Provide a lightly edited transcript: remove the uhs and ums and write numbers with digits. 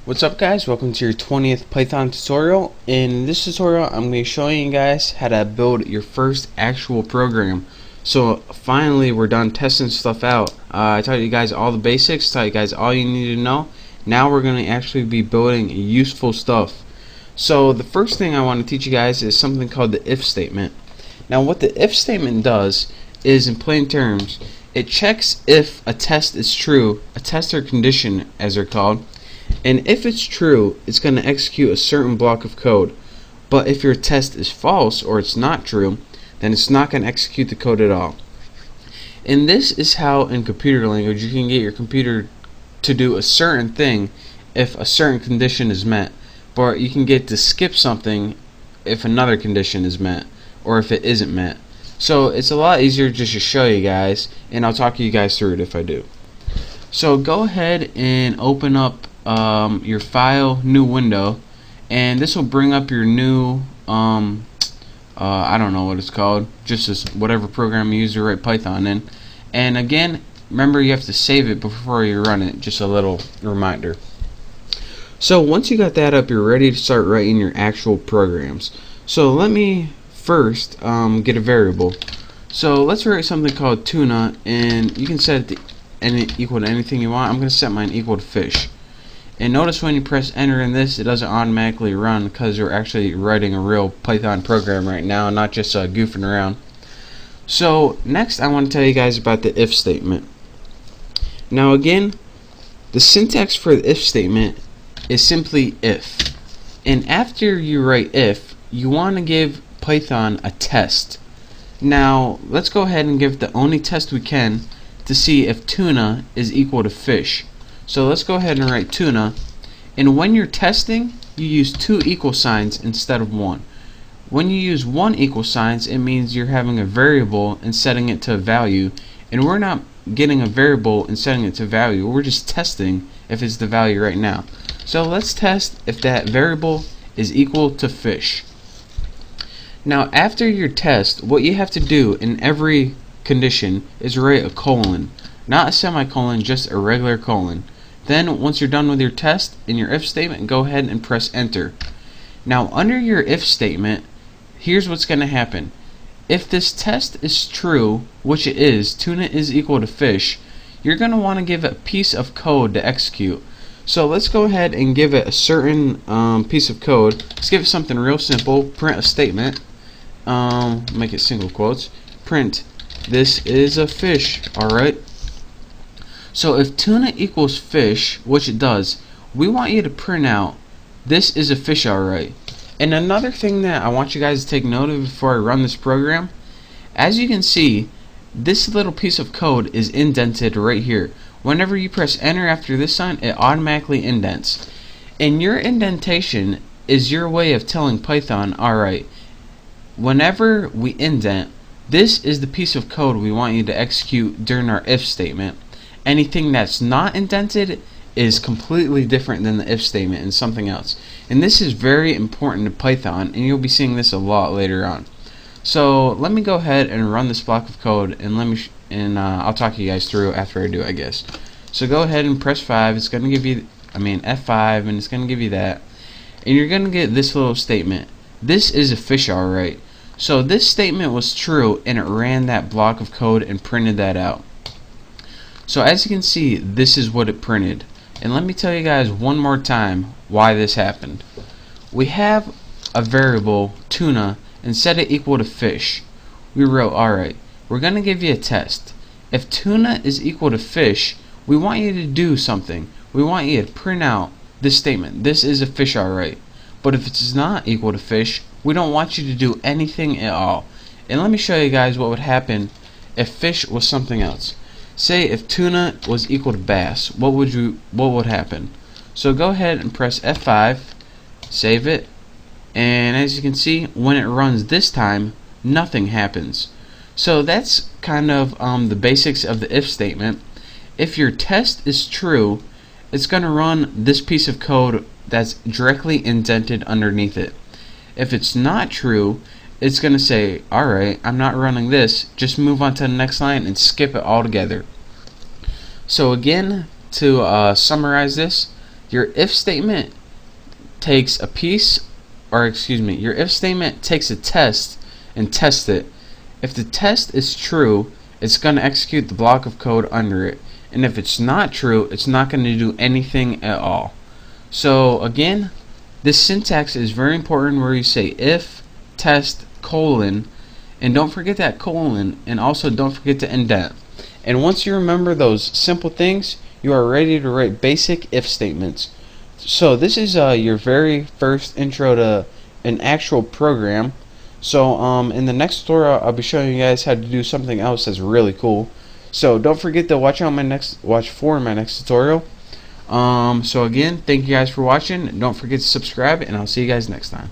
What's up guys, welcome to your 20th Python tutorial. In this tutorial I'm going to be showing you guys how to build your first actual program. So finally we're done testing stuff out. I taught you guys all the basics, taught you guys all you need to know. Now we're going to actually be building useful stuff. So the first thing I want to teach you guys is something called the if statement. Now what the if statement does is, in plain terms, it checks if a test is true, a test or condition as they're called. And if it's true, it's going to execute a certain block of code. But if your test is false or it's not true, then it's not going to execute the code at all. And this is how in computer language you can get your computer to do a certain thing if a certain condition is met. But you can get to skip something if another condition is met or if it isn't met. So it's a lot easier just to show you guys, and I'll talk you guys through it if I do. So go ahead and open up your file, new window, and this will bring up your new I don't know what it's called, just as whatever program you use to write Python in. And again, remember you have to save it before you run it, just a little reminder. So once you got that up, you're ready to start writing your actual programs. So let me first get a variable. So let's write something called tuna, and you can set it to equal to anything you want. I'm going to set mine equal to fish. And notice when you press enter in this, it doesn't automatically run because we're actually writing a real Python program right now, not just goofing around. So next I want to tell you guys about the if statement. Now again, the syntax for the if statement is simply if. And after you write if, you want to give Python a test. Now let's go ahead and give the only test we can to see if tuna is equal to fish. So let's go ahead and write tuna, and when you're testing you use two equal signs instead of one. When you use one equal signs, it means you're having a variable and setting it to a value, and we're not getting a variable and setting it to value, we're just testing if it's the value right now. So let's test if that variable is equal to fish. Now after your test, what you have to do in every condition is write a colon, not a semicolon, just a regular colon. Then once you're done with your test in your if statement, go ahead and press enter. Now under your if statement, here's what's going to happen. If this test is true, which it is, tuna is equal to fish, you're going to want to give it a piece of code to execute. So let's go ahead and give it a certain piece of code. Let's give it something real simple. Print a statement, make it single quotes, print this is a fish. Alright, so if tuna equals fish, which it does, we want you to print out this is a fish. Alright, and another thing that I want you guys to take note of before I run this program, as you can see, this little piece of code is indented right here. Whenever you press enter after this sign, it automatically indents, and your indentation is your way of telling Python, alright, whenever we indent, this is the piece of code we want you to execute during our if statement. Anything that's not indented is completely different than the if statement and something else. And this is very important to Python, and you'll be seeing this a lot later on. So let me go ahead and run this block of code, and I'll talk you guys through after I do, I guess. So go ahead and press 5. It's going to give you, F5, and it's going to give you that. And you're going to get this little statement. This is a fish, alright. So this statement was true, and it ran that block of code and printed that out. So as you can see, this is what it printed. And let me tell you guys one more time why this happened. We have a variable tuna and set it equal to fish. We wrote, alright, we're going to give you a test. If tuna is equal to fish, we want you to do something. We want you to print out this statement. This is a fish, alright. But if it's not equal to fish, we don't want you to do anything at all. And let me show you guys what would happen if fish was something else. Say if tuna was equal to bass, what would happen? So go ahead and press F5, save it, and as you can see, when it runs this time, nothing happens. So that's kind of the basics of the if statement. If your test is true, it's going to run this piece of code that's directly indented underneath it. If it's not true, it's going to say, alright, I'm not running this, just move on to the next line and skip it altogether. So again, to summarize this, Your if statement takes a piece, or excuse me, your if statement takes a test and tests it. If the test is true, it's going to execute the block of code under it, and if it's not true, it's not going to do anything at all. So again, this syntax is very important, where you say if test colon, and don't forget that colon, and also don't forget to indent. And once you remember those simple things, you are ready to write basic if statements. So this is your very first intro to an actual program. So in the next tutorial, I'll be showing you guys how to do something else that's really cool. So don't forget to watch for my next tutorial. So again, thank you guys for watching. Don't forget to subscribe, and I'll see you guys next time.